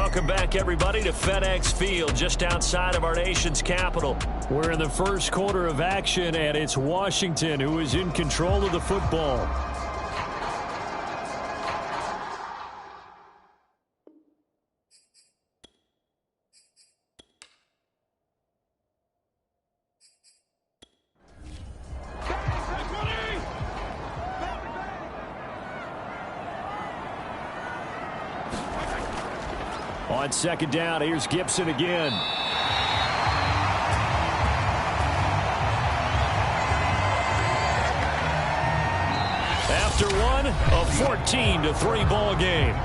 Welcome back, everybody, to FedEx Field, just outside of our nation's capital. We're in the first quarter of action, and it's Washington who is in control of the football. On second down, here's Gibson again. After one, a 14-3 ball game.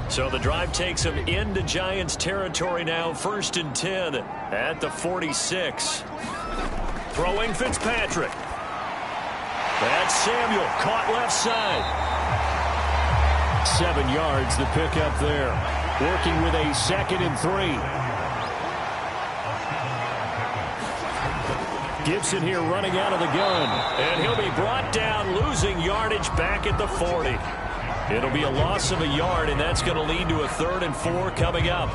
So the drive takes them into Giants territory now, 1st and 10 at the 46. Throwing Fitzpatrick. That's Samuel, caught left side. 7 yards, the pickup there. Working with a 2nd and 3. Gibson here running out of the gun. And he'll be brought down, losing yardage back at the 40. It'll be a loss of a yard, and that's going to lead to a 3rd and 4 coming up.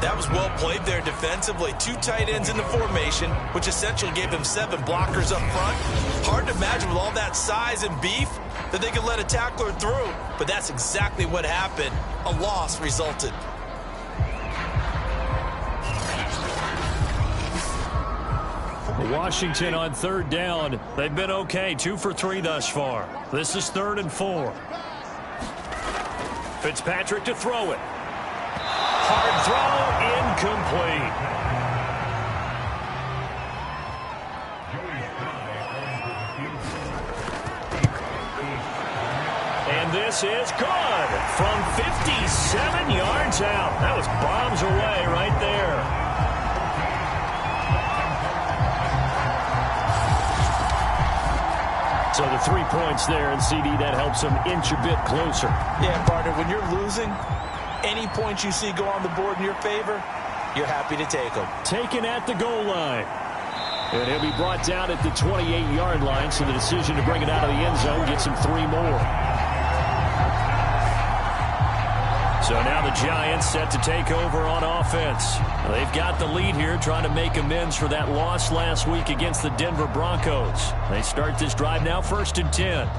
That was well played there defensively. 2 tight ends in the formation, which essentially gave them 7 blockers up front. Hard to imagine with all that size and beef that they could let a tackler through. But that's exactly what happened. A loss resulted. Washington on 3rd down. They've been okay, 2 for 3 thus far. This is 3rd and 4. Fitzpatrick to throw it. Hard throw, incomplete. And this is good from 57 yards out. That was bombs away right there. So the 3 points there, and CD, that helps them inch a bit closer. Yeah, partner, when you're losing, any points you see go on the board in your favor, you're happy to take them. Taken at the goal line. And he'll be brought down at the 28-yard line, so the decision to bring it out of the end zone gets him 3 more. So now the Giants set to take over on offense. They've got the lead here, trying to make amends for that loss last week against the Denver Broncos. They start this drive now, 1st and 10.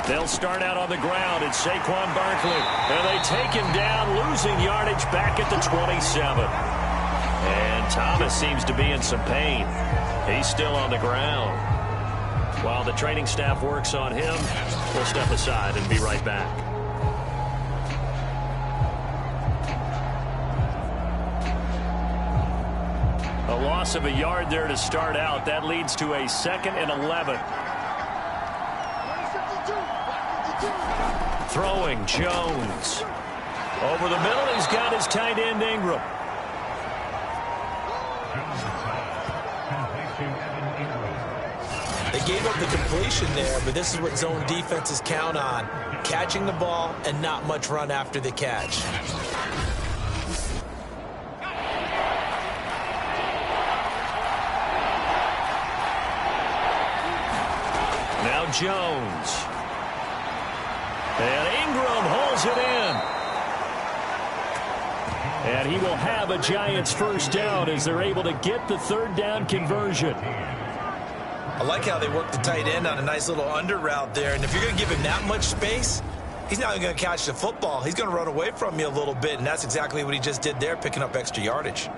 They'll start out on the ground. It's Saquon Barkley. And they take him down, losing yardage back at the 27. And Thomas seems to be in some pain. He's still on the ground. While the training staff works on him, we'll step aside and be right back. A loss of a yard there to start out. That leads to a 2nd and 11. Throwing Jones. Over the middle, he's got his tight end Ingram. They gave up the completion there, but this is what zone defenses count on. Catching the ball and not much run after the catch. Now Jones. And Ingram holds it in. And he will have a Giants 1st down as they're able to get the 3rd down conversion. I like how they work the tight end on a nice little under route there. And if you're going to give him that much space, he's not going to catch the football. He's going to run away from you a little bit, and that's exactly what he just did there, picking up extra yardage.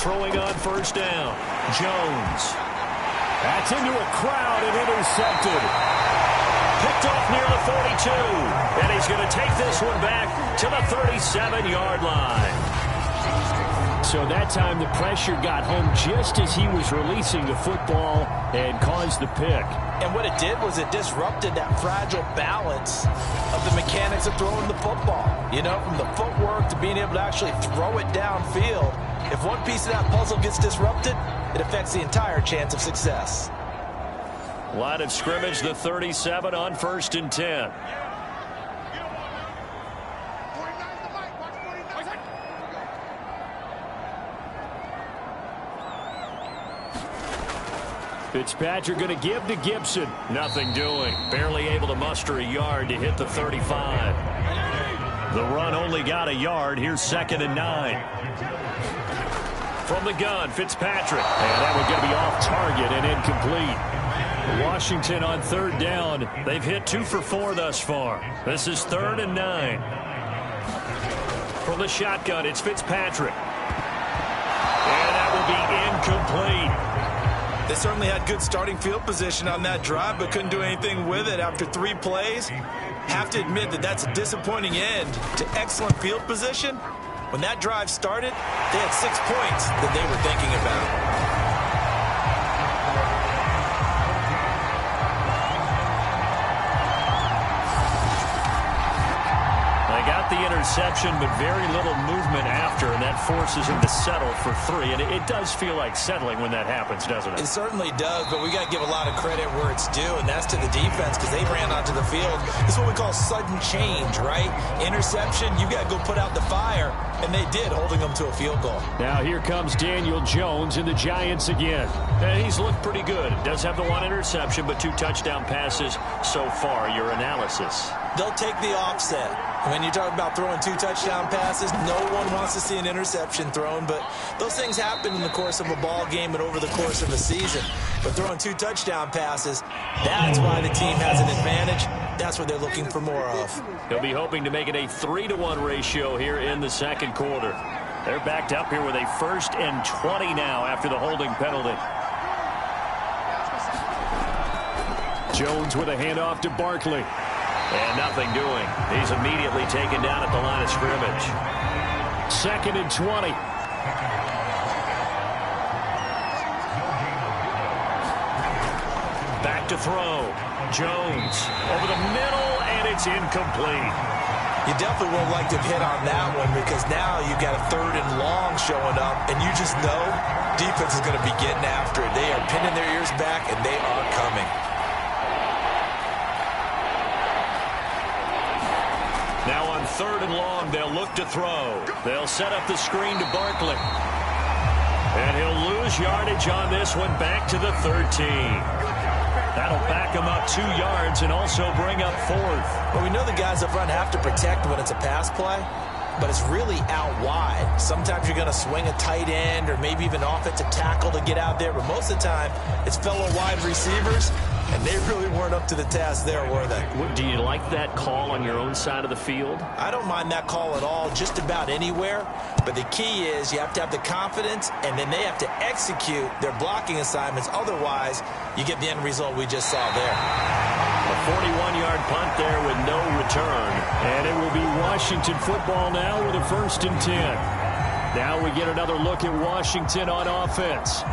Throwing on 1st down. Jones. That's into a crowd and intercepted. Picked off near the 42. And he's going to take this one back to the 37-yard line. So that time the pressure got home just as he was releasing the football and caused the pick. And what it did was it disrupted that fragile balance of the mechanics of throwing the football. You know, from the footwork to being able to actually throw it downfield. If one piece of that puzzle gets disrupted, it affects the entire chance of success. Line of scrimmage, the 37 on 1st and 10. Fitzpatrick going to give to Gibson. Nothing doing. Barely able to muster a yard to hit the 35. The run only got a yard. Here's 2nd and 9. From the gun, Fitzpatrick. And that one going to be off target and incomplete. Washington on 3rd down. They've hit 2 for 4 thus far. This is 3rd and 9. From the shotgun, it's Fitzpatrick. And that will be incomplete. They certainly had good starting field position on that drive, but couldn't do anything with it after 3 plays. Have to admit that that's a disappointing end to excellent field position. When that drive started, they had 6 points that they were thinking about. The interception, but very little movement after, and that forces him to settle for 3. And it does feel like settling when that happens, doesn't it? It certainly does, but we got to give a lot of credit where it's due, and that's to the defense because they ran onto the field. This is what we call sudden change, right? Interception, you got to go put out the fire, and they did, holding them to a field goal. Now here comes Daniel Jones and the Giants again. And he's looked pretty good. Does have the 1 interception, but 2 touchdown passes so far. Your analysis? They'll take the offset. When you talk about throwing 2 touchdown passes, no one wants to see an interception thrown, but those things happen in the course of a ball game and over the course of a season. But throwing 2 touchdown passes, that's why the team has an advantage. That's what they're looking for more of. He'll be hoping to make it a 3-to-1 ratio here in the 2nd quarter. They're backed up here with a 1st and 20 now after the holding penalty. Jones with a handoff to Barkley. And nothing doing. He's immediately taken down at the line of scrimmage. 2nd and 20. Back to throw. Jones over the middle, and it's incomplete. You definitely would like to hit on that one because now you've got a 3rd and long showing up, and you just know defense is going to be getting after it. They are pinning their ears back, and they are coming. Now on 3rd and long, they'll look to throw. They'll set up the screen to Barkley. And he'll lose yardage on this one back to the 13. That'll back him up 2 yards and also bring up 4th. Well, we know the guys up front have to protect when it's a pass play, but it's really out wide. Sometimes you're going to swing a tight end or maybe even offensive tackle to get out there, but most of the time it's fellow wide receivers. And they really weren't up to the task there, were they? Do you like that call on your own side of the field? I don't mind that call at all, just about anywhere. But the key is you have to have the confidence, and then they have to execute their blocking assignments. Otherwise, you get the end result we just saw there. A 41-yard punt there with no return. And it will be Washington football now with a 1st and 10. Now we get another look at Washington on offense.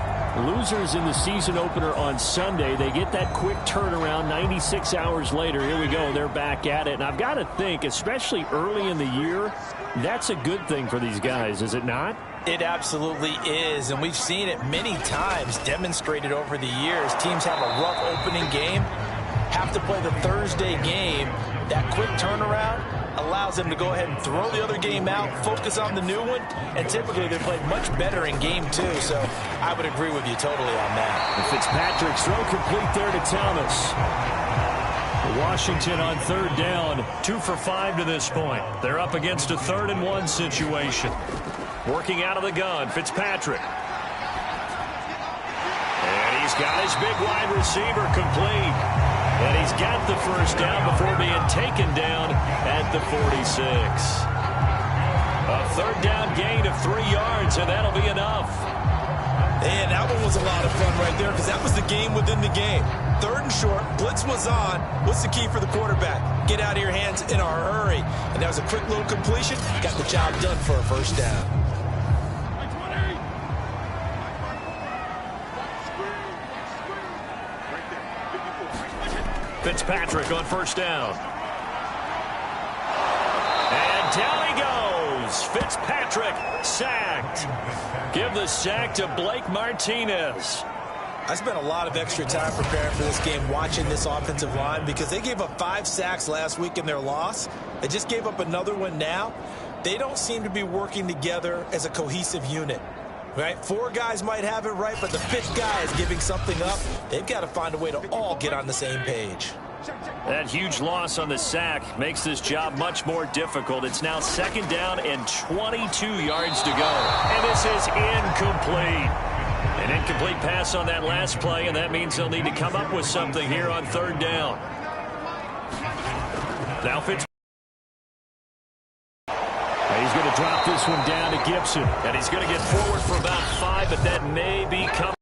Losers in the season opener on Sunday. They get that quick turnaround 96 hours later. Here we go. They're back at it. And I've got to think, especially early in the year, that's a good thing for these guys, is it not? It absolutely is, and we've seen it many times demonstrated over the years. Teams have a rough opening game, have to play the Thursday game. That quick turnaround allows them to go ahead and throw the other game out, focus on the new one, and typically they play much better in game 2, so I would agree with you totally on that. And Fitzpatrick's throw complete there to Thomas. Washington on 3rd down, 2 for 5 to this point. They're up against a 3rd and 1 situation. Working out of the gun, Fitzpatrick. And he's got his big wide receiver complete. And he's got the 1st down before being taken down at the 46. A 3rd down gain of 3 yards, and that'll be enough. And that one was a lot of fun right there because that was the game within the game. 3rd and short, blitz was on. What's the key for the quarterback? Get out of your hands in a hurry. And that was a quick little completion. Got the job done for a 1st down. Fitzpatrick on first down. And down he goes. Fitzpatrick sacked. Give the sack to Blake Martinez. I spent a lot of extra time preparing for this game watching this offensive line because they gave up 5 sacks last week in their loss. They just gave up another one now. They don't seem to be working together as a cohesive unit. Right? 4 guys might have it right, but the 5th guy is giving something up. They've got to find a way to all get on the same page. That huge loss on the sack makes this job much more difficult. It's now 2nd down and 22 yards to go. And this is incomplete. An incomplete pass on that last play, and that means they'll need to come up with something here on 3rd down. Now Fitzpatrick. He's going to drop this one down to Gibson. And he's going to get forward for about 5, but that may be coming.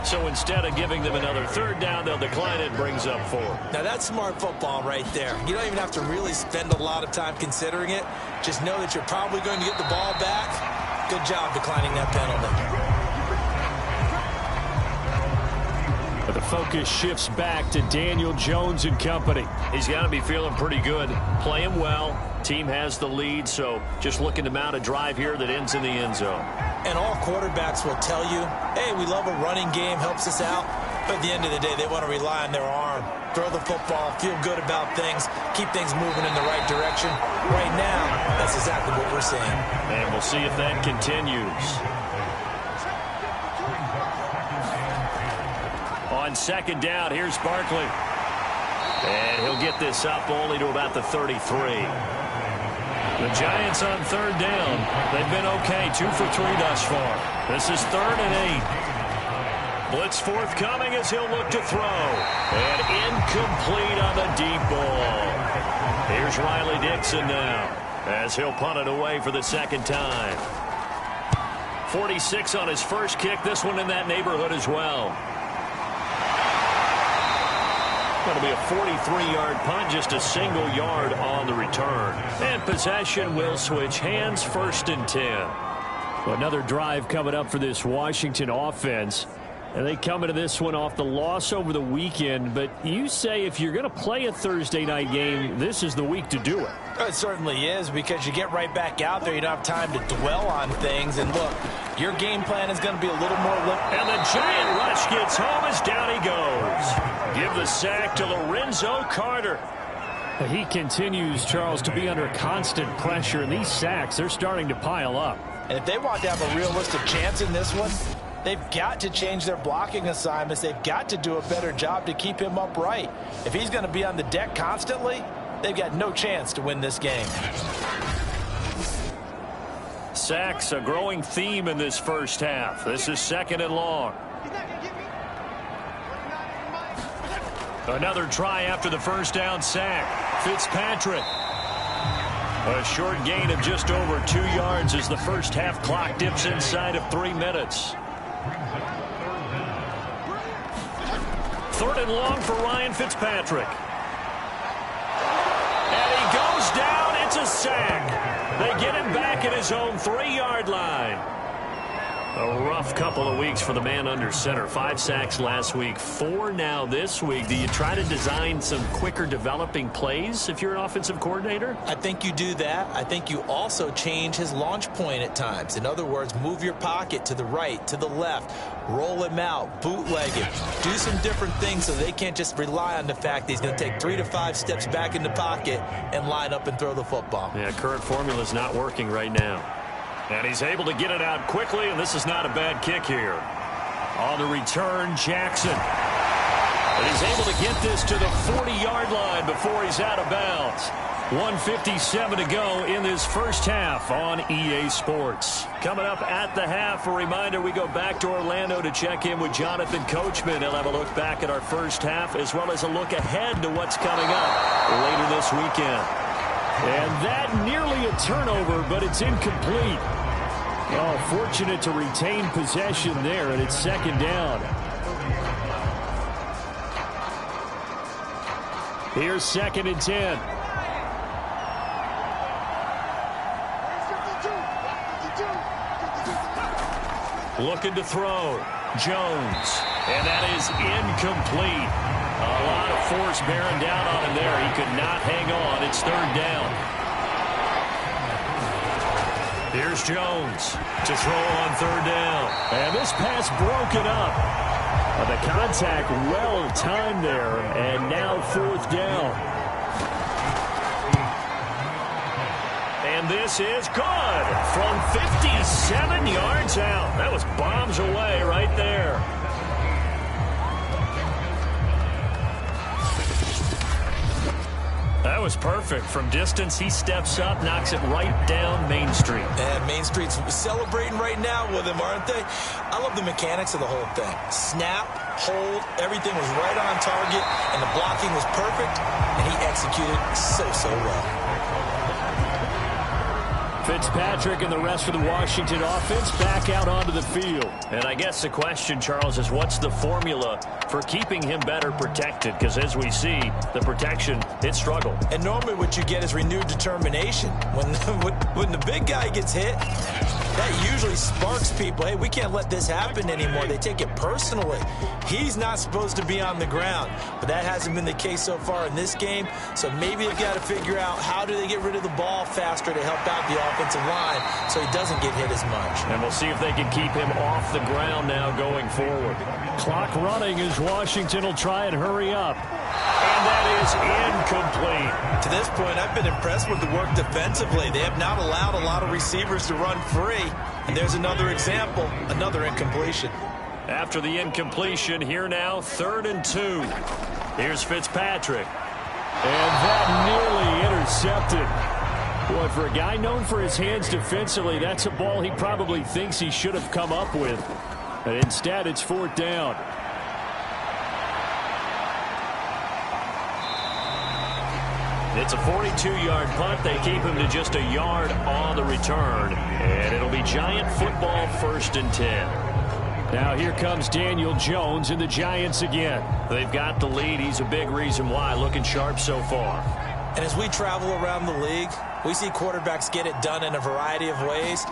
So instead of giving them another 3rd down, they'll decline it, brings up 4. Now that's smart football right there. You don't even have to really spend a lot of time considering it. Just know that you're probably going to get the ball back. Good job declining that penalty. But the focus shifts back to Daniel Jones and company. He's got to be feeling pretty good, playing well. Team has the lead, so just looking to mount a drive here that ends in the end zone. And all quarterbacks will tell you, hey, we love a running game, helps us out. But at the end of the day, they want to rely on their arm. Throw the football, feel good about things, keep things moving in the right direction. Right now, that's exactly what we're seeing. And we'll see if that continues. On 2nd down, here's Barkley. And he'll get this up only to about the 33. The Giants on 3rd down. They've been okay, 2 for 3 thus far. This is 3rd and 8. Blitz forthcoming as he'll look to throw. And incomplete on the deep ball. Here's Riley Dixon now as he'll punt it away for the 2nd time. 46 on his first kick. This one in that neighborhood as well. Going to be a 43-yard punt, just a single yard on the return. And possession will switch hands, 1st and 10. Well, another drive coming up for this Washington offense. And they come into this one off the loss over the weekend. But you say if you're going to play a Thursday night game, this is the week to do it. It certainly is, because you get right back out there. You don't have time to dwell on things. And look, your game plan is going to be a little more limited. And the giant rush gets home as down he goes. Give the sack to Lorenzo Carter. He continues, Charles, to be under constant pressure. And these sacks, they're starting to pile up. And if they want to have a realistic chance in this one, they've got to change their blocking assignments. They've got to do a better job to keep him upright. If he's going to be on the deck constantly, they've got no chance to win this game. Sacks, a growing theme in this first half. This is 2nd and long. Another try after the first down sack. Fitzpatrick. A short gain of just over 2 yards as the first half clock dips inside of 3 minutes. 3rd and long for Ryan Fitzpatrick. And he goes down. It's a sack. They get him back at his own 3-yard line. A rough couple of weeks for the man under center. 5 sacks last week, 4 now this week. Do you try to design some quicker developing plays if you're an offensive coordinator? I think you do that. I think you also change his launch point at times. In other words, move your pocket to the right, to the left, roll him out, bootleg him. Do some different things so they can't just rely on the fact that he's going to take 3 to 5 steps back in the pocket and line up and throw the football. Yeah, current formula is not working right now. And he's able to get it out quickly, and this is not a bad kick here. On the return, Jackson. And he's able to get this to the 40-yard line before he's out of bounds. 1:57 to go in this first half on EA Sports. Coming up at the half, a reminder, we go back to Orlando to check in with Jonathan Coachman. He'll have a look back at our first half as well as a look ahead to what's coming up later this weekend. And that nearly a turnover, but it's incomplete. Oh, fortunate to retain possession there, and it's 2nd down. Here's 2nd and 10. Looking to throw. Jones. And that is incomplete. A lot of force bearing down on him there. He could not hang on. It's third down. Here's Jones to throw on third down. And this pass broken up. The contact well timed there. And now fourth down. And this is good from 57 yards out. That was bombs away right there. That was perfect. From distance, he steps up, knocks it right down Main Street. And Main Street's celebrating right now with him, aren't they? I love the mechanics of the whole thing. Snap, hold, everything was right on target, and the blocking was perfect, and he executed so well. Fitzpatrick and the rest of the Washington offense back out onto the field. And I guess the question, Charles, is what's the formula for keeping him better protected? Because as we see, the protection, it struggled. And normally what you get is renewed determination. When the big guy gets hit, that usually sparks people. Hey, we can't let this happen anymore. They take it personally. He's not supposed to be on the ground, but that hasn't been the case so far in this game. So maybe they've got to figure out how do they get rid of the ball faster to help out the offensive line so he doesn't get hit as much. And we'll see if they can keep him off the ground now going forward. Clock running as Washington will try and hurry up. And that is incomplete. To this point, I've been impressed with the work defensively. They have not allowed a lot of receivers to run free. And there's another example, another incompletion. After the incompletion, here now, 3rd and 2. Here's Fitzpatrick. And that nearly intercepted. Boy, for a guy known for his hands defensively, that's a ball he probably thinks he should have come up with. And instead, it's 4th down. It's a 42-yard punt. They keep him to just a yard on the return. And it'll be Giant football, 1st and 10. Now here comes Daniel Jones and the Giants again. They've got the lead. He's a big reason why. Looking sharp so far. And as we travel around the league, we see quarterbacks get it done in a variety of ways.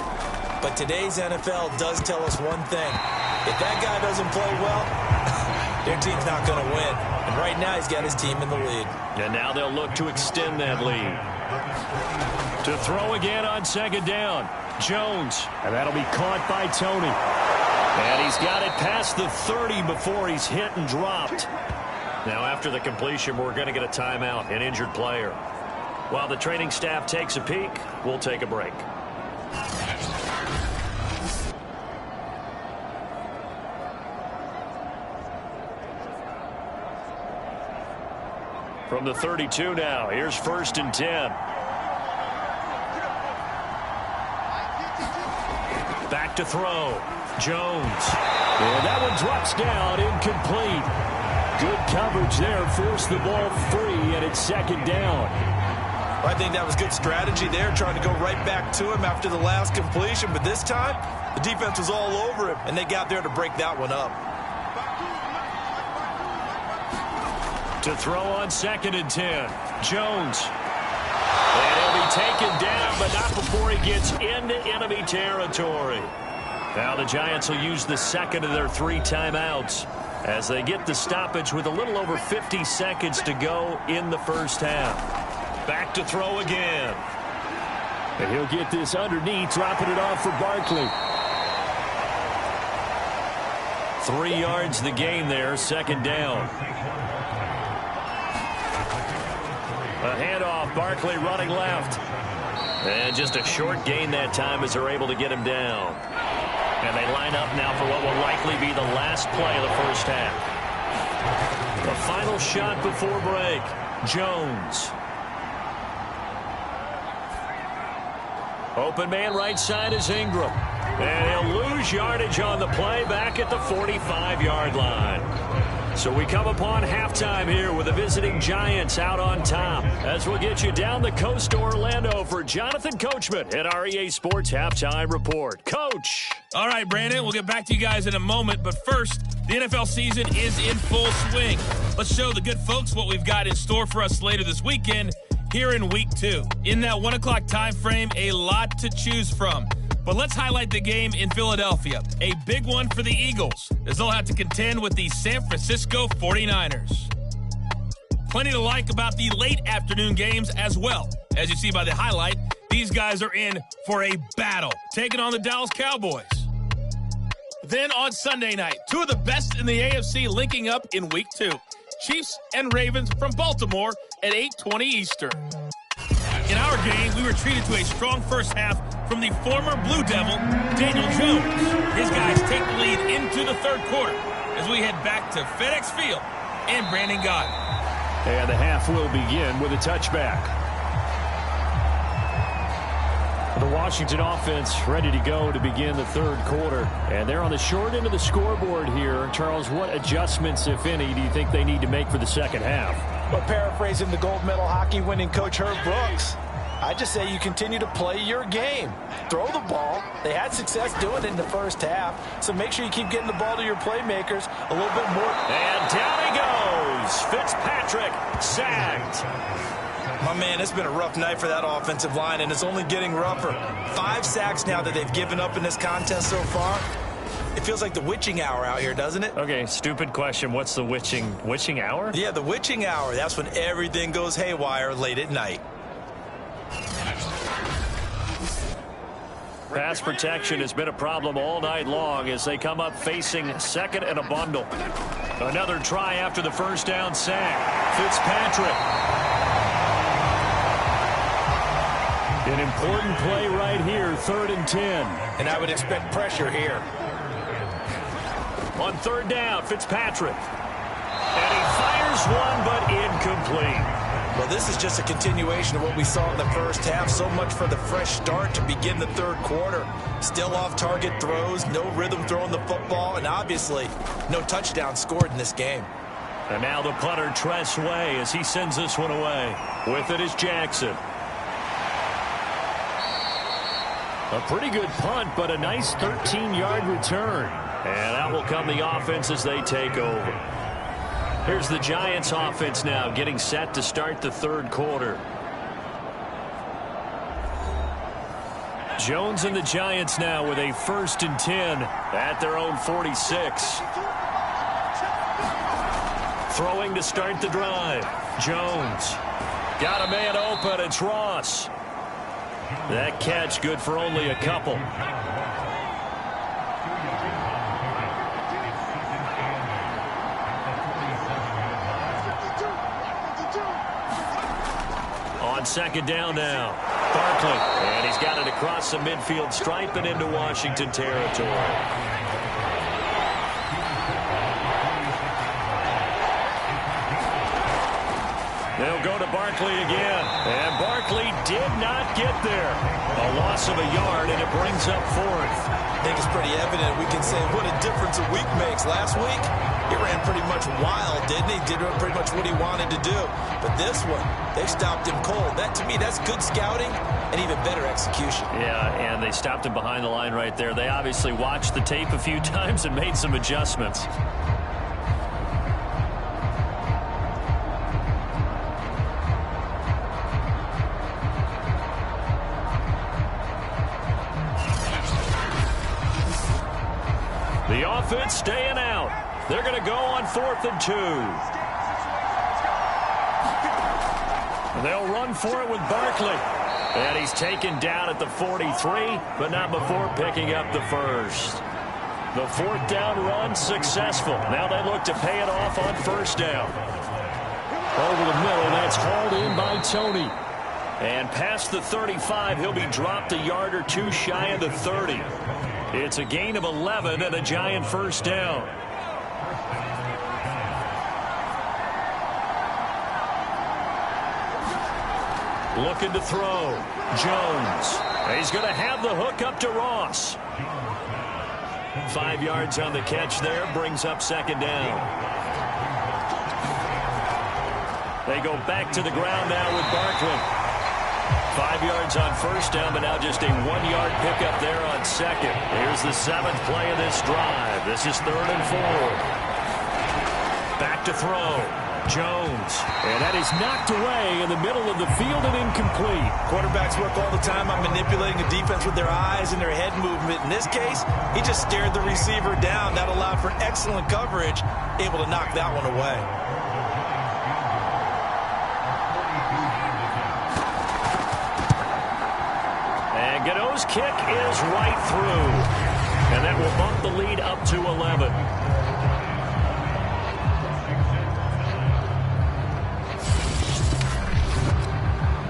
But today's NFL does tell us one thing. If that guy doesn't play well, their team's not going to win. And right now he's got his team in the lead. And now they'll look to extend that lead. To throw again on 2nd down. Jones. And that'll be caught by Tony. And he's got it past the 30 before he's hit and dropped. Now after the completion, we're going to get a timeout, an injured player. While the training staff takes a peek, we'll take a break. From the 32 now, here's 1st and 10. Back to throw. Jones. And that one drops down, incomplete. Good coverage there, forced the ball free, and it's 2nd down. I think that was good strategy there, trying to go right back to him after the last completion. But this time, the defense was all over him, and they got there to break that one up. To throw on 2nd and 10. Jones. And he'll be taken down, but not before he gets into enemy territory. Now the Giants will use the 2nd of their 3 timeouts as they get the stoppage with a little over 50 seconds to go in the 1st half. Back to throw again. And he'll get this underneath, dropping it off for Barkley. 3 yards the gain there, 2nd down. A handoff, Barkley running left. And just a short gain that time as they're able to get him down. And they line up now for what will likely be the last play of the 1st half. The final shot before break. Jones. Open man right side is Ingram. And he'll lose yardage on the play back at the 45-yard line. So we come upon halftime here with the visiting Giants out on top. As we'll get you down the coast to Orlando for Jonathan Coachman at our EA Sports Halftime Report. Coach. All right, Brandon, we'll get back to you guys in a moment. But first, the NFL season is in full swing. Let's show the good folks what we've got in store for us later this weekend here in Week 2. In that 1 o'clock time frame, a lot to choose from. But let's highlight the game in Philadelphia. A big one for the Eagles, as they'll have to contend with the San Francisco 49ers. Plenty to like about the late afternoon games as well. As you see by the highlight, these guys are in for a battle, taking on the Dallas Cowboys. Then on Sunday night, two of the best in the AFC linking up in Week 2. Chiefs and Ravens from Baltimore at 8:20 Eastern. In our game, we were treated to a strong first half from the former Blue Devil, Daniel Jones. His guys take the lead into the third quarter as we head back to FedEx Field and Brandon Gott. And the half will begin with a touchback. The Washington offense ready to go to begin the third quarter. And they're on the short end of the scoreboard here. Charles, what adjustments, if any, do you think they need to make for the second half? Well, paraphrasing the gold medal hockey winning coach Herb Brooks, I just say you continue to play your game. Throw the ball. They had success doing it in the first half, so make sure you keep getting the ball to your playmakers a little bit more. And down he goes. Fitzpatrick sagged. My man, it's been a rough night for that offensive line, and it's only getting rougher. 5 sacks now that they've given up in this contest so far. It feels like the witching hour out here, doesn't it? Okay, stupid question. What's the witching hour? Yeah, the witching hour. That's when everything goes haywire late at night. Pass protection has been a problem all night long as they come up facing second and a bundle. Another try after the first down sack. Fitzpatrick. An important play right here, 3rd and 10. And I would expect pressure here. On 3rd down, Fitzpatrick. And he fires one, but incomplete. Well, this is just a continuation of what we saw in the first half. So much for the fresh start to begin the third quarter. Still off-target throws, no rhythm throwing the football, and obviously no touchdown scored in this game. And now the punter, Tress Way, as he sends this one away. With it is Jackson. A pretty good punt, but a nice 13-yard return. And out will come the offense as they take over. Here's the Giants offense now getting set to start the third quarter. Jones and the Giants now with a 1st and 10 at their own 46. Throwing to start the drive. Jones. Got a man open. It's Ross. That catch good for only a couple. On 2nd down now. Barkley. And he's got it across the midfield stripe and into Washington territory. They'll go to Barkley again. And Barkley did not get there. A loss of a yard, and it brings up 4th. I think it's pretty evident we can say what a difference a week makes. Last week, he ran pretty much wild, didn't he? Did pretty much what he wanted to do. But this one, they stopped him cold. That, to me, that's good scouting and even better execution. Yeah, and they stopped him behind the line right there. They obviously watched the tape a few times and made some adjustments. The offense staying out. They're going to go on 4th and 2. They'll run for it with Barkley. And he's taken down at the 43, but not before picking up the first. The 4th down run successful. Now they look to pay it off on 1st down. Over the middle, that's hauled in by Tony. And past the 35, he'll be dropped a yard or two shy of the 30. It's a gain of 11 and a Giant 1st down. Looking to throw. Jones. He's going to have the hook up to Ross. 5 yards on the catch there. Brings up 2nd down. They go back to the ground now with Barkley. 5 yards on 1st down, but now just a 1-yard pickup there on 2nd. Here's the 7th play of this drive. This is 3rd and 4. Back to throw. Jones. And that is knocked away in the middle of the field and incomplete. Quarterbacks work all the time on manipulating a defense with their eyes and their head movement. In this case, he just stared the receiver down. That allowed for excellent coverage, able to knock that one away. And Godot's kick is right through. And that will bump the lead up to 11.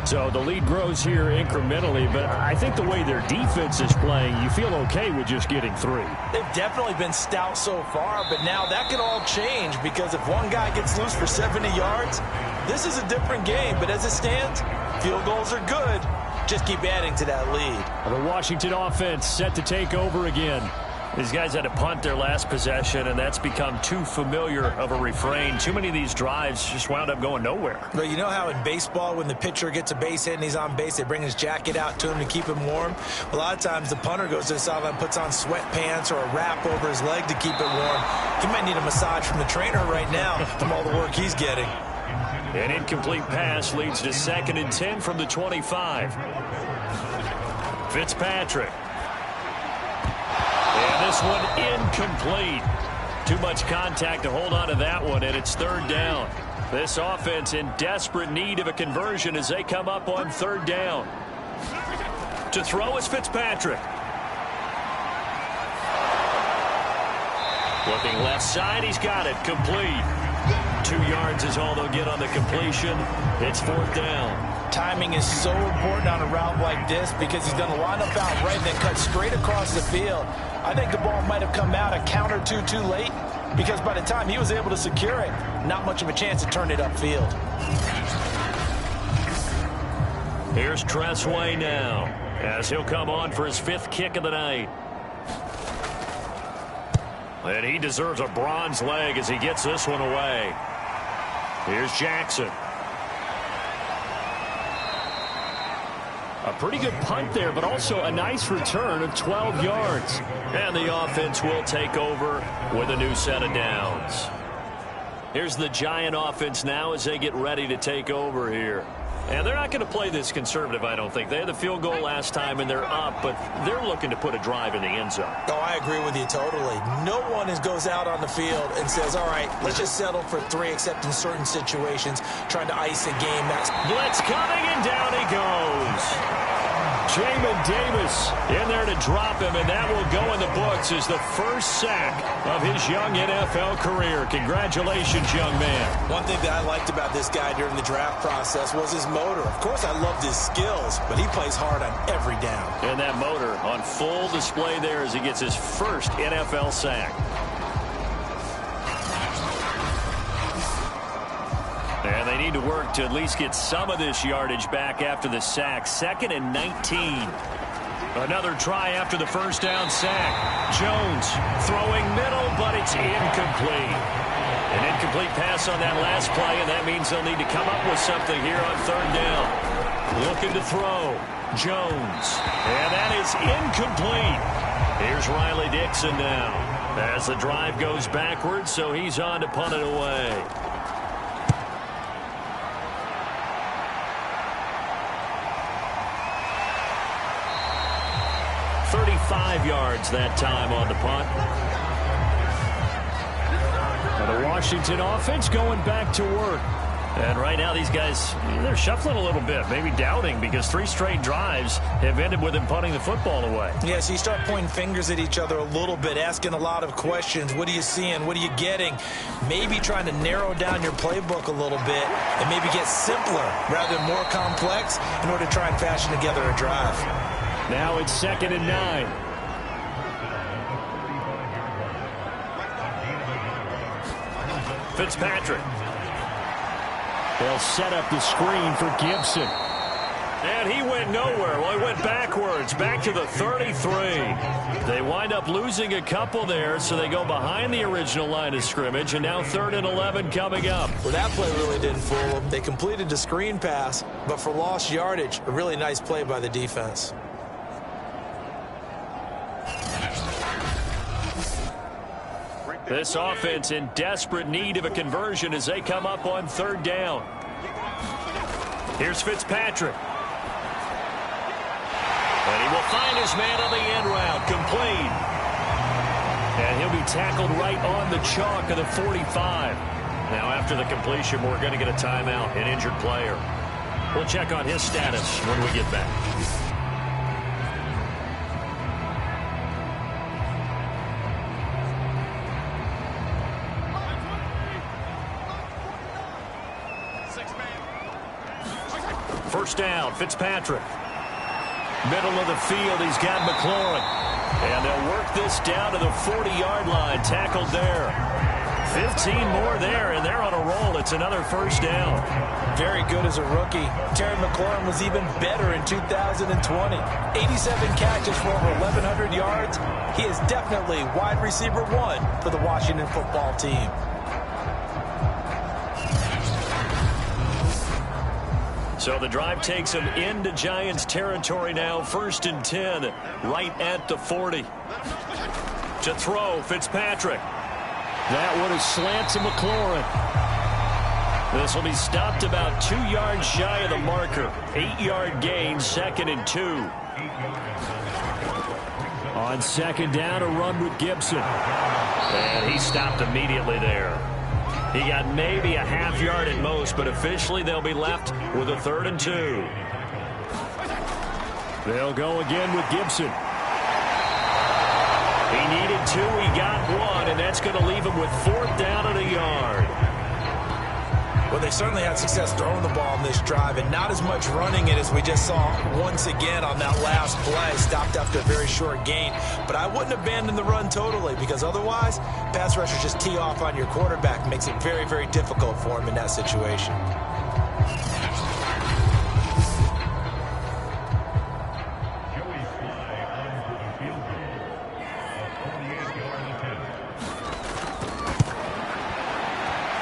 So the lead grows here incrementally, but I think the way their defense is playing, you feel okay with just getting 3. They've definitely been stout so far, but now that could all change because if one guy gets loose for 70 yards, this is a different game. But as it stands, field goals are good. Just keep adding to that lead. The Washington offense set to take over again. These guys had to punt their last possession, and that's become too familiar of a refrain. Too many of these drives just wound up going nowhere. But you know how in baseball, when the pitcher gets a base hit and he's on base, they bring his jacket out to him to keep him warm? A lot of times the punter goes to the sideline, puts on sweatpants or a wrap over his leg to keep it warm. He might need a massage from the trainer right now from all the work he's getting. An incomplete pass leads to 2nd and 10 from the 25. Fitzpatrick. And this one incomplete. Too much contact to hold on to that one, and it's 3rd down. This offense in desperate need of a conversion as they come up on 3rd down. To throw is Fitzpatrick. Looking left side, he's got it. Complete. 2 yards is all they'll get on the completion. It's 4th down. Timing is so important on a route like this because he's going to line up out right and then cut straight across the field. I think the ball might have come out a count or two too late because by the time he was able to secure it, not much of a chance to turn it upfield. Here's Tressway now as he'll come on for his 5th kick of the night. And he deserves a bronze leg as he gets this one away. Here's Jackson. A pretty good punt there, but also a nice return of 12 yards. And the offense will take over with a new set of downs. Here's the Giant offense now as they get ready to take over here. And they're not going to play this conservative, I don't think. They had the field goal last time, and they're up, but they're looking to put a drive in the end zone. Oh, I agree with you totally. No one goes out on the field and says, all right, let's just settle for 3, except in certain situations, trying to ice a game. That's blitz coming, and down he goes. Jamin Davis in there to drop him, and that will go in the books as the first sack of his young NFL career. Congratulations, young man. One thing that I liked about this guy during the draft process was his motor. Of course, I loved his skills, but he plays hard on every down. And that motor on full display there as he gets his first NFL sack. And they need to work to at least get some of this yardage back after the sack. 2nd and 19. Another try after the first down sack. Jones throwing middle, but it's incomplete. An incomplete pass on that last play, and that means they'll need to come up with something here on 3rd down. Looking to throw. Jones. And that is incomplete. Here's Riley Dixon now as the drive goes backwards, so he's on to punt it away. 35 yards that time on the punt. And the Washington offense going back to work. And right now these guys, they're shuffling a little bit, maybe doubting, because 3 straight drives have ended with them punting the football away. Yeah, so you start pointing fingers at each other a little bit, asking a lot of questions. What are you seeing? What are you getting? Maybe trying to narrow down your playbook a little bit and maybe get simpler rather than more complex in order to try and fashion together a drive. Now it's 2nd and 9. Fitzpatrick. They'll set up the screen for Gibson. And he went nowhere. Well, he went backwards, back to the 33. They wind up losing a couple there, so they go behind the original line of scrimmage, and now 3rd and 11 coming up. Well, that play really didn't fool them. They completed the screen pass, but for lost yardage, a really nice play by the defense. This offense in desperate need of a conversion as they come up on third down. Here's Fitzpatrick. And he will find his man on the end route, complete. And he'll be tackled right on the chalk of the 45. Now, after the completion, we're going to get a timeout, an injured player. We'll check on his status when we get back. First down, Fitzpatrick. Middle of the field, he's got McLaurin. And they'll work this down to the 40-yard line, tackled there. 15 more there, and they're on a roll. It's another first down. Very good as a rookie. Terry McLaurin was even better in 2020. 87 catches for over 1,100 yards. He is definitely wide receiver one for the Washington football team. So the drive takes them into Giants territory now. 1st and 10, right at the 40. To throw, Fitzpatrick. That one is slant to McLaurin. This will be stopped about 2 yards shy of the marker. 8-yard gain, 2nd and 2. On 2nd down, a run with Gibson. And he stopped immediately there. He got maybe a half yard at most, but officially they'll be left with a 3rd and 2. They'll go again with Gibson. He needed 2, he got 1, and that's going to leave him with 4th down and a yard. Well, they certainly had success throwing the ball in this drive, and not as much running it as we just saw once again on that last play. Stopped after a very short gain. But I wouldn't abandon the run totally, because otherwise, pass rushers just tee off on your quarterback. Makes it very, very difficult for him in that situation.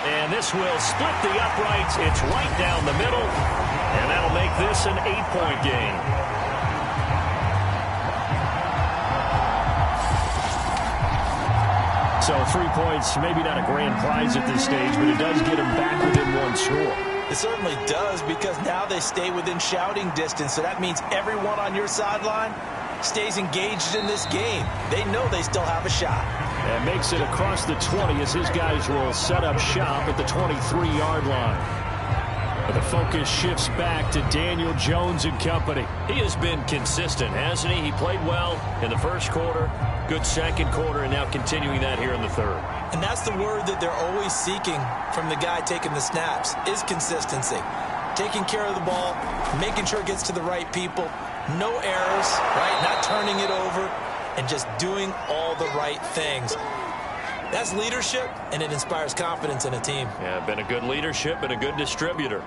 And this will split the uprights. It's right down the middle. And that'll make this an 8-point game. So 3 points, maybe not a grand prize at this stage, but it does get them back within 1 score. It certainly does, because now they stay within shouting distance. So that means everyone on your sideline stays engaged in this game. They know they still have a shot. And makes it across the 20 as his guys will set up shop at the 23-yard line. But the focus shifts back to Daniel Jones and company. He has been consistent, hasn't he? He played well in the first quarter, good 2nd quarter, and now continuing that here in the 3rd. And that's the word that they're always seeking from the guy taking the snaps, is consistency. Taking care of the ball, making sure it gets to the right people, no errors, right? Not turning it over, and just doing all the right things. That's leadership, and it inspires confidence in a team. Yeah, been a good leadership and a good distributor.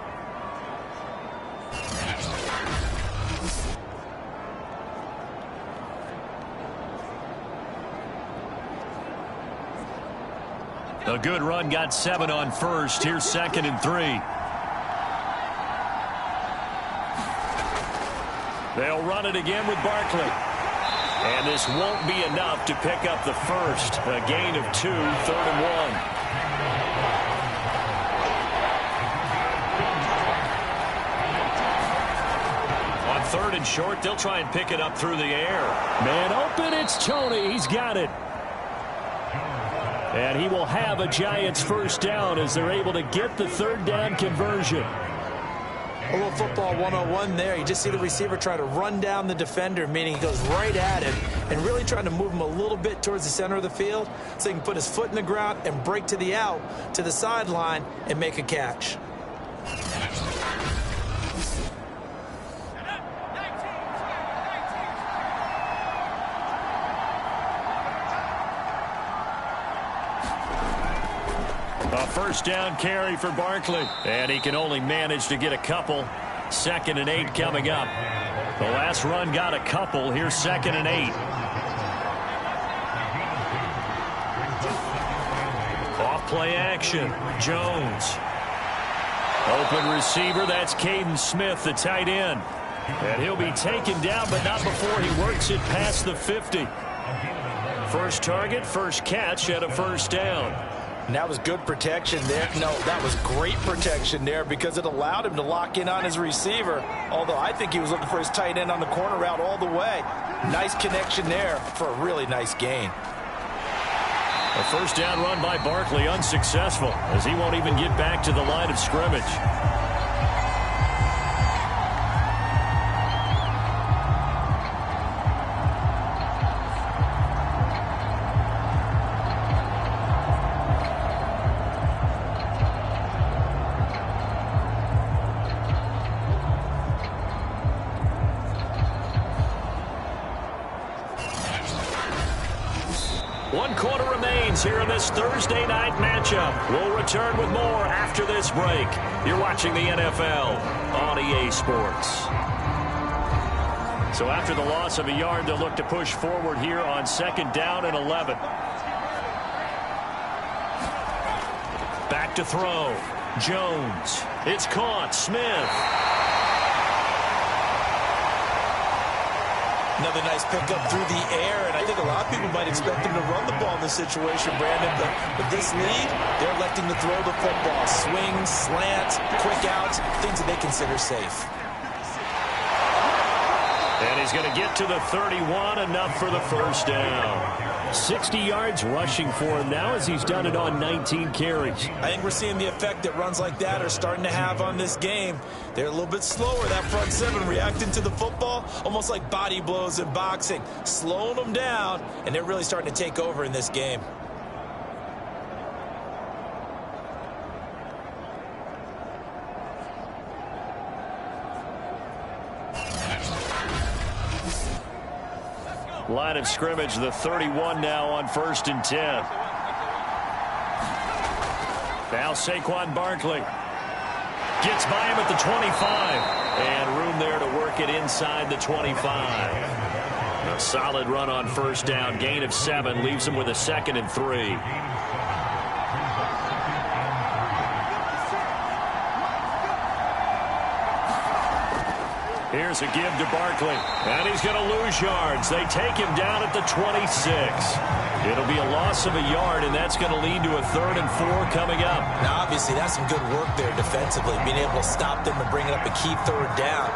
A good run, got 7 on 1st. Here's 2nd and 3. They'll run it again with Barkley. And this won't be enough to pick up the first. A gain of 2, 3rd and 1. On 3rd and short, they'll try and pick it up through the air. Man open, it's Tony. He's got it. And he will have a Giants first down as they're able to get the 3rd down conversion. A little football 101 there. You just see the receiver try to run down the defender, meaning he goes right at him and really trying to move him a little bit towards the center of the field so he can put his foot in the ground and break to the out, to the sideline, and make a catch. A first down carry for Barkley. And he can only manage to get a couple. 2nd and 8 coming up. The last run got a couple. Here's 2nd and 8. Off play action. Jones. Open receiver. That's Caden Smith, the tight end. And he'll be taken down, but not before he works it past the 50. First target, first catch, and a first down. And that was good protection there. No, that was great protection there because it allowed him to lock in on his receiver. Although I think he was looking for his tight end on the corner route all the way. Nice connection there for a really nice gain. A first down run by Barkley unsuccessful as he won't even get back to the line of scrimmage. One quarter remains here in this Thursday night matchup. We'll return with more after this break. You're watching the NFL on EA Sports. So after the loss of a yard, they'll look to push forward here on second down and 11. Back to throw. Jones. It's caught. Smith. Another nice pickup through the air, and I think a lot of people might expect him to run the ball in this situation, Brandon, but with this lead, they're electing to throw the football. Swings, slants, quick outs, things that they consider safe. And he's going to get to the 31, enough for the first down. 60 yards rushing for him now as he's done it on 19 carries. I think we're seeing the effect that runs like that are starting to have on this game. They're a little bit slower, that front seven, reacting to the football, almost like body blows in boxing, slowing them down, and they're really starting to take over in this game. Line of scrimmage, the 31 now on 1st and 10. Now Saquon Barkley gets by him at the 25. And room there to work it inside the 25. A solid run on first down. Gain of 7 leaves him with a 2nd and 3. Here's a give to Barkley, and he's going to lose yards. They take him down at the 26. It'll be a loss of a yard, and that's going to lead to a 3rd and 4 coming up. Now, obviously, that's some good work there defensively, being able to stop them and bring it up a key 3rd down.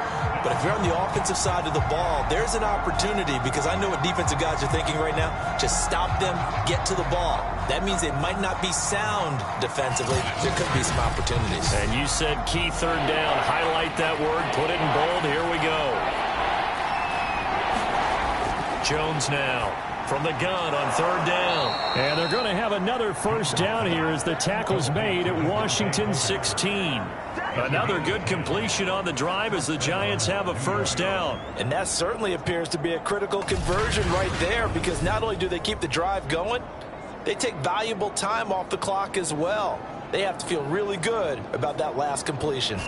But if you're on the offensive side of the ball, there's an opportunity, because I know what defensive guys are thinking right now. Just stop them, get to the ball. That means they might not be sound defensively. There could be some opportunities. And you said key 3rd down. Highlight that word. Put it in bold. Here we go. Jones now from the gun on 3rd down. And they're going to have another first down here as the tackle's made at Washington 16. Another good completion on the drive as the Giants have a first down. And that certainly appears to be a critical conversion right there, because not only do they keep the drive going, they take valuable time off the clock as well. They have to feel really good about that last completion.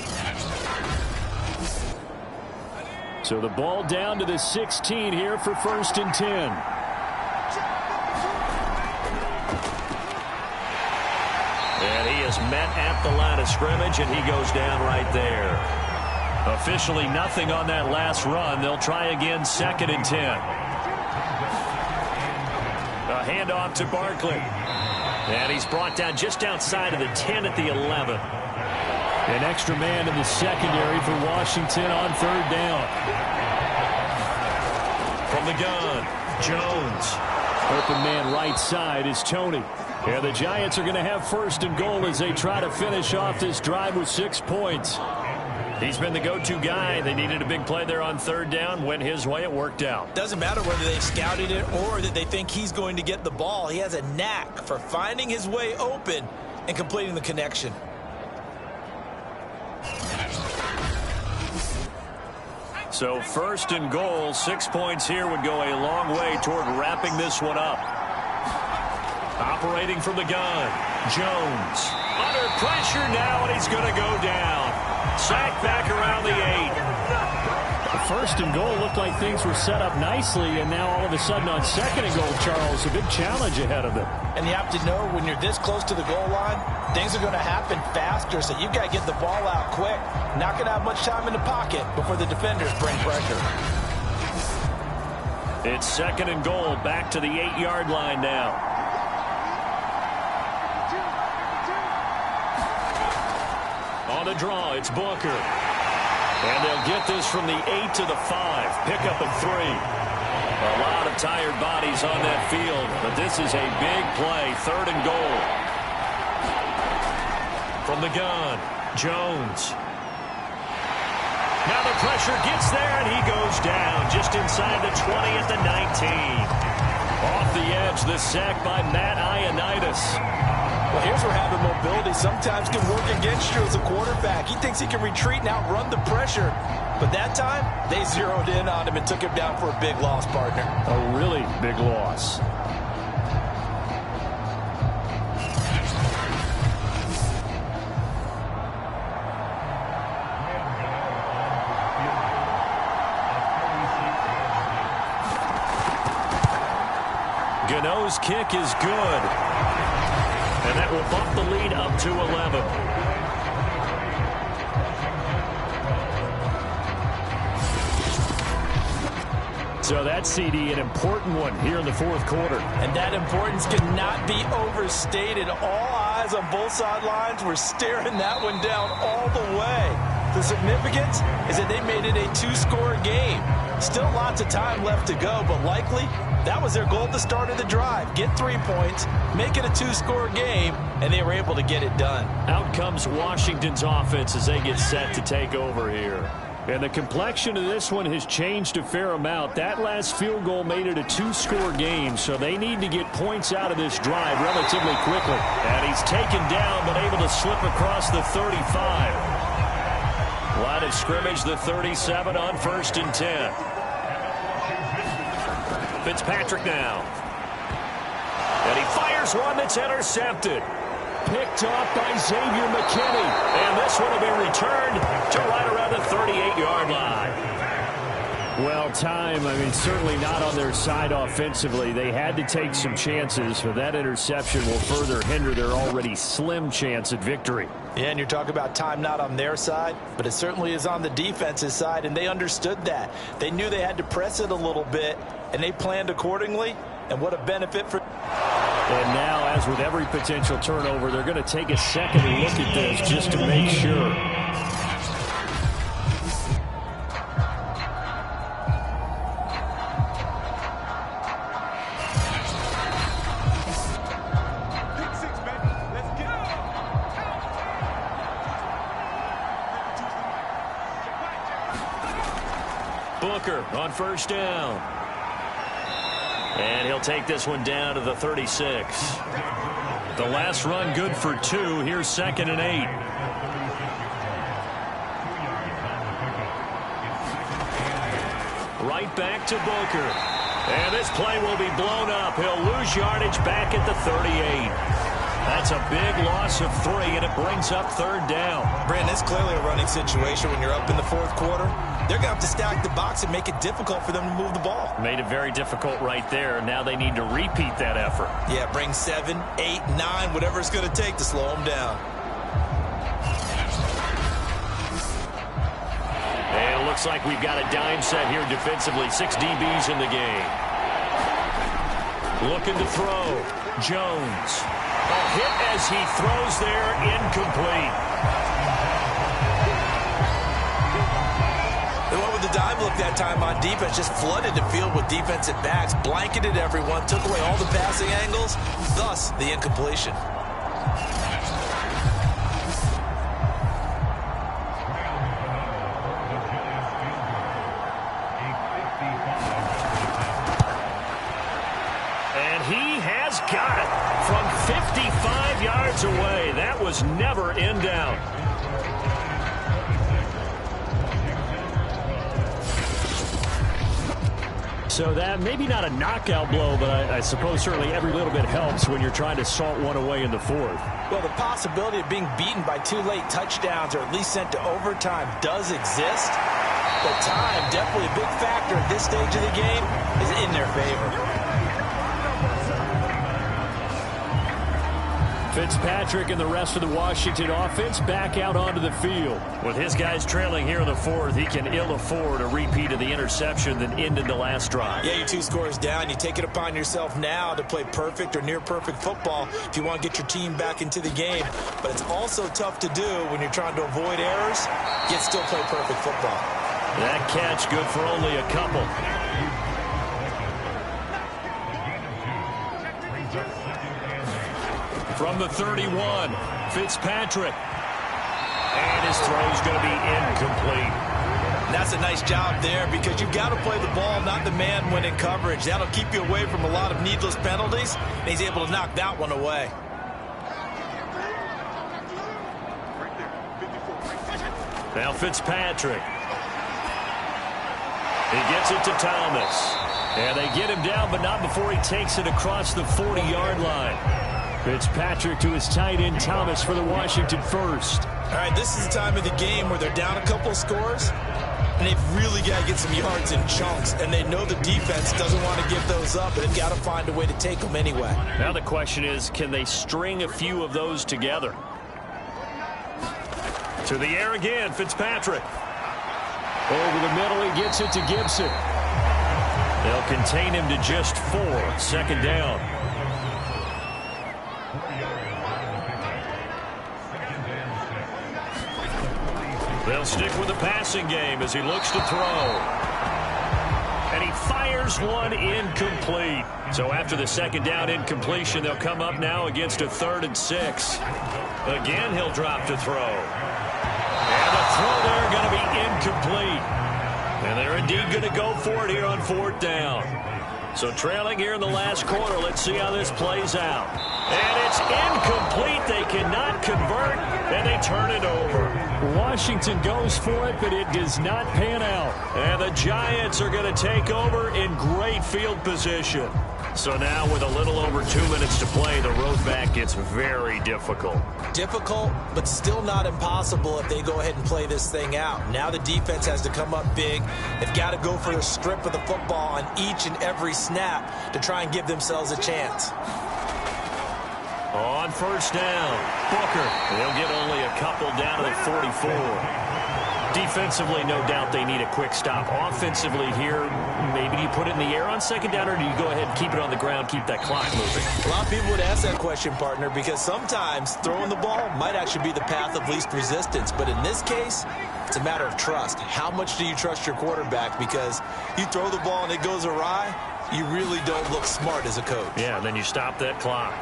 So the ball down to the 16 here for 1st and 10. And he is met at the line of scrimmage, and he goes down right there. Officially nothing on that last run. They'll try again, 2nd and 10. A handoff to Barkley. And he's brought down just outside of the 10 at the 11. An extra man in the secondary for Washington on 3rd down. From the gun, Jones. Open man right side is Tony. And the Giants are going to have 1st and goal as they try to finish off this drive with 6 points. He's been the go-to guy. They needed a big play there on 3rd down. Went his way. It worked out. Doesn't matter whether they scouted it or that they think he's going to get the ball. He has a knack for finding his way open and completing the connection. So 1st and goal, 6 points here would go a long way toward wrapping this one up. Operating from the gun, Jones. Under pressure now, and he's going to go down. Sacked back around the 8. The 1st and goal looked like things were set up nicely, and now all of a sudden on 2nd and goal, Charles, a big challenge ahead of them. And you have to know when you're this close to the goal line, things are going to happen faster, so you've got to get the ball out quick. Not going to have much time in the pocket before the defenders bring pressure. It's 2nd and goal, back to the 8-yard line now. On the draw, it's Booker. And they'll get this from the 8 to the 5. Pickup of 3. A lot of tired bodies on that field, but this is a big play, 3rd and goal. From the gun, Jones. Now the pressure gets there, and he goes down just inside the 20 at the 19. Off the edge, the sack by Matt Ioannidis. Well, here's where having mobility sometimes can work against you as a quarterback. He thinks he can retreat and outrun the pressure. But that time, they zeroed in on him and took him down for a big loss, partner. A really big loss. Gano's kick is good. And that will bump the lead up to 11. So that CD, an important one here in the 4th quarter. And that importance cannot be overstated. All eyes on both sidelines were staring that one down all the way. The significance is that they made it a 2-score game. Still lots of time left to go, but likely that was their goal at the start of the drive. Get 3 points, make it a 2-score game, and they were able to get it done. Out comes Washington's offense as they get set to take over here. And the complexion of this one has changed a fair amount. That last field goal made it a 2-score game, so they need to get points out of this drive relatively quickly. And he's taken down, but able to slip across the 35. Line of scrimmage, the 37 on 1st and 10. Fitzpatrick now. And he fires one that's intercepted. Picked off by Xavier McKinney. And this one will be returned to right around the 38-yard line. Well, certainly not on their side offensively. They had to take some chances, but that interception will further hinder their already slim chance at victory. Yeah, and you're talking about time not on their side, but it certainly is on the defensive side, and they understood that. They knew they had to press it a little bit, and they planned accordingly, and what a benefit for... And now, as with every potential turnover, they're going to take a second look at this just to make sure. Booker on 1st down. And he'll take this one down to the 36. The last run good for 2. Here's 2nd and 8. Right back to Booker. And this play will be blown up. He'll lose yardage back at the 38. That's a big loss of 3, and it brings up 3rd down. Brandon, it's clearly a running situation when you're up in the 4th quarter. They're going to have to stack the box and make it difficult for them to move the ball. Made it very difficult right there. Now they need to repeat that effort. Yeah, bring 7, 8, 9, whatever it's going to take to slow them down. And it looks like we've got a dime set here defensively. 6 DBs in the game. Looking to throw. Jones. A hit as he throws there, incomplete. They went with the dive look that time on defense, just flooded the field with defensive backs, blanketed everyone, took away all the passing angles, thus the incompletion. And he has got it from 55 yards away. That was never in doubt. So that maybe not a knockout blow, but I suppose certainly every little bit helps when you're trying to salt one away in the 4th. Well, the possibility of being beaten by 2 late touchdowns or at least sent to overtime does exist. But time, definitely a big factor at this stage of the game, is in their favor. Fitzpatrick and the rest of the Washington offense back out onto the field. With his guys trailing here in the fourth, he can ill afford a repeat of the interception that ended the last drive. Yeah, you're 2 scores down. You take it upon yourself now to play perfect or near perfect football if you want to get your team back into the game. But it's also tough to do when you're trying to avoid errors, yet still play perfect football. That catch good for only a couple. From the 31, Fitzpatrick. And his throw's going to be incomplete. And that's a nice job there because you've got to play the ball, not the man when in coverage. That'll keep you away from a lot of needless penalties, and he's able to knock that one away. Now Fitzpatrick. He gets it to Thomas. And they get him down, but not before he takes it across the 40-yard line. Fitzpatrick to his tight end Thomas for the Washington first. All right, this is the time of the game where they're down a couple of scores, and they've really got to get some yards in chunks, and they know the defense doesn't want to give those up, but they've got to find a way to take them anyway. Now the question is, can they string a few of those together? To the air again, Fitzpatrick. Over the middle, he gets it to Gibson. They'll contain him to just 4. 2nd down. They'll stick with the passing game as he looks to throw. And he fires one incomplete. So after the 2nd down incompletion, they'll come up now against a 3rd and 6. Again, he'll drop to throw. And the throw there going to be incomplete. And they're indeed going to go for it here on 4th down. So trailing here in the last quarter, let's see how this plays out. And it's incomplete. They cannot convert, and they turn it over. Washington goes for it, but it does not pan out. And the Giants are going to take over in great field position. So now with a little over 2 minutes to play, the road back gets very difficult. Difficult, but still not impossible if they go ahead and play this thing out. Now the defense has to come up big. They've got to go for a strip of the football on each and every snap to try and give themselves a chance. On 1st down, Booker. They'll get only a couple down to the 44. Defensively, no doubt they need a quick stop. Offensively here, maybe you put it in the air on 2nd down, or do you go ahead and keep it on the ground, keep that clock moving? A lot of people would ask that question, partner, because sometimes throwing the ball might actually be the path of least resistance. But in this case, it's a matter of trust. How much do you trust your quarterback? Because you throw the ball and it goes awry, you really don't look smart as a coach. Yeah, and then you stop that clock.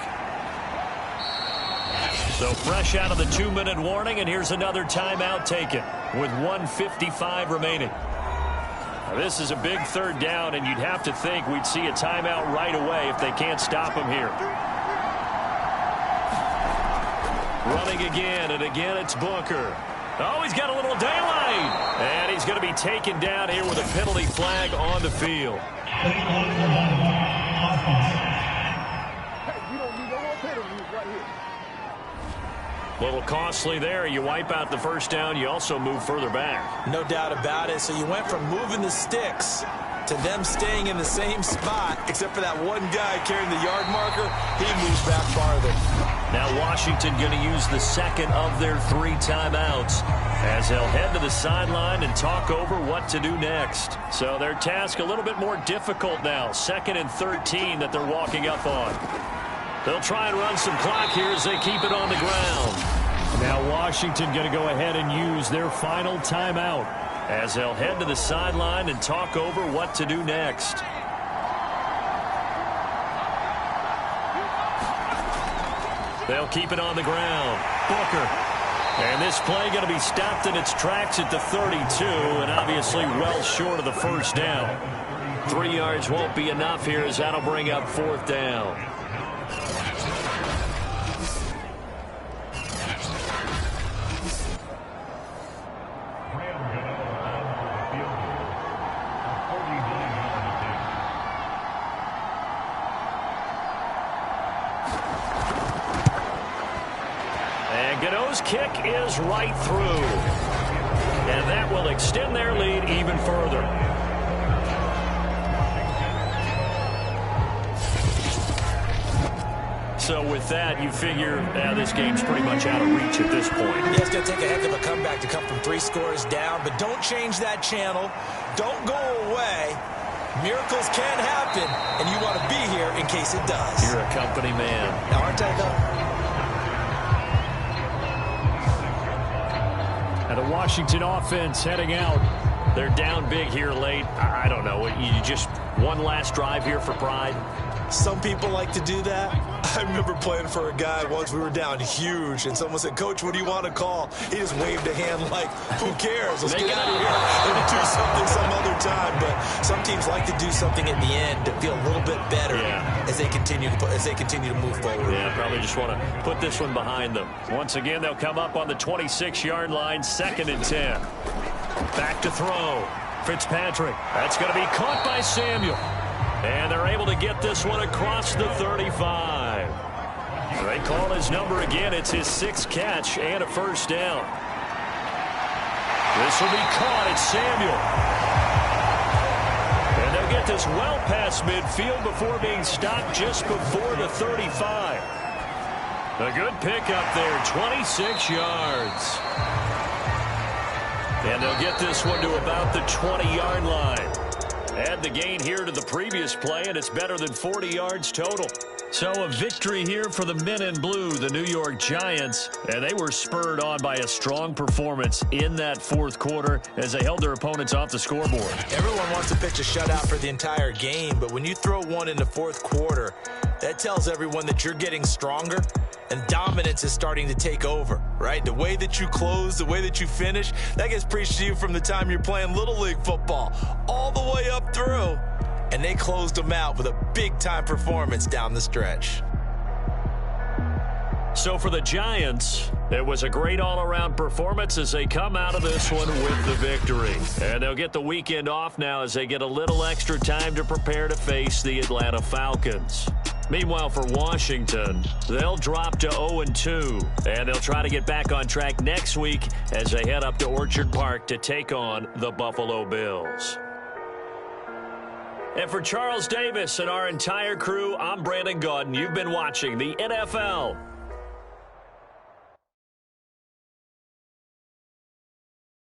So fresh out of the 2-minute warning, and here's another timeout taken with 1:55 remaining. Now, this is a big 3rd down, and you'd have to think we'd see a timeout right away if they can't stop him here. Running again, and again it's Booker. Oh, he's got a little daylight. And he's going to be taken down here with a penalty flag on the field. A little costly there. You wipe out the 1st down. You also move further back. No doubt about it. So you went from moving the sticks to them staying in the same spot, except for that one guy carrying the yard marker. He moves back farther. Now Washington going to use the 2nd of their 3 timeouts as they'll head to the sideline and talk over what to do next. So their task a little bit more difficult now. 2nd and 13 that they're walking up on. They'll try and run some clock here as they keep it on the ground. Now Washington going to go ahead and use their final timeout as they'll head to the sideline and talk over what to do next. They'll keep it on the ground. Booker. And this play going to be stopped in its tracks at the 32, and obviously well short of the 1st down. 3 yards won't be enough here as that'll bring up 4th down. Kick is right through. And that will extend their lead even further. So with that, you figure this game's pretty much out of reach at this point. Yeah, it's going to take a heck of a comeback to come from 3 scores down, but don't change that channel. Don't go away. Miracles can happen, and you want to be here in case it does. You're a company man. Now, aren't I, though? And the Washington offense heading out. They're down big here late. I don't know. You just one last drive here for pride? Some people like to do that. I remember playing for a guy once. We were down huge, and someone said, "Coach, what do you want to call?" He just waved a hand like, "Who cares? Let's get out of here and do something some other time." But some teams like to do something at the end to feel a little bit better as they continue to move forward. Yeah, probably just want to put this one behind them. Once again, they'll come up on the 26-yard line, 2nd and 10. Back to throw. Fitzpatrick. That's going to be caught by Samuel. And they're able to get this one across the 35. They call his number again. It's his 6th catch and a first down. This will be caught. It's Samuel. And they'll get this well past midfield before being stopped just before the 35. A good pickup there, 26 yards. And they'll get this one to about the 20-yard line. Add the gain here to the previous play, and it's better than 40 yards total. So a victory here for the men in blue, the New York Giants. And they were spurred on by a strong performance in that 4th quarter as they held their opponents off the scoreboard. Everyone wants to pitch a shutout for the entire game, but when you throw one in the 4th quarter, that tells everyone that you're getting stronger and dominance is starting to take over, right? The way that you close, the way that you finish, that gets preached to you from the time you're playing Little League football all the way up through. And they closed them out with a big-time performance down the stretch. So for the Giants, it was a great all-around performance as they come out of this one with the victory. And they'll get the weekend off now as they get a little extra time to prepare to face the Atlanta Falcons. Meanwhile, for Washington, they'll drop to 0-2, and they'll try to get back on track next week as they head up to Orchard Park to take on the Buffalo Bills. And for Charles Davis and our entire crew, I'm Brandon Gaudin. You've been watching the NFL